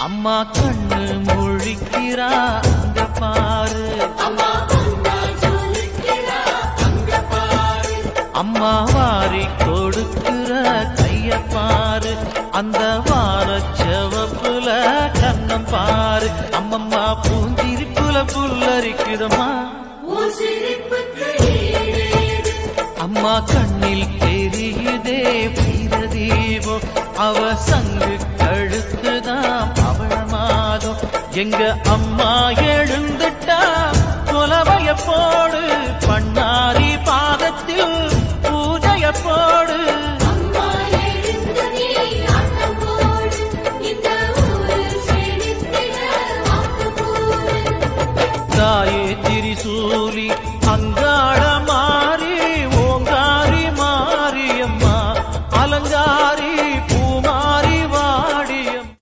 அம்மா கண்ணு முழிக்கிறா அங்க பாரு, அம்மா வாரி கொடுக்கிற கைய பாரு, அந்த வார செவப்புல கண்ணம் பாரு. அம்மம்மா பூஞ்சிரிப்புல புல்லரிக்குதம்மா, அம்மா கண்ணில் தெரியுதே வீரதீபம், அவ சங்கு கழுத்துதான் அவளமாதம். எங்க அம்மா எழுந்துட்டா கொலவைய போடு,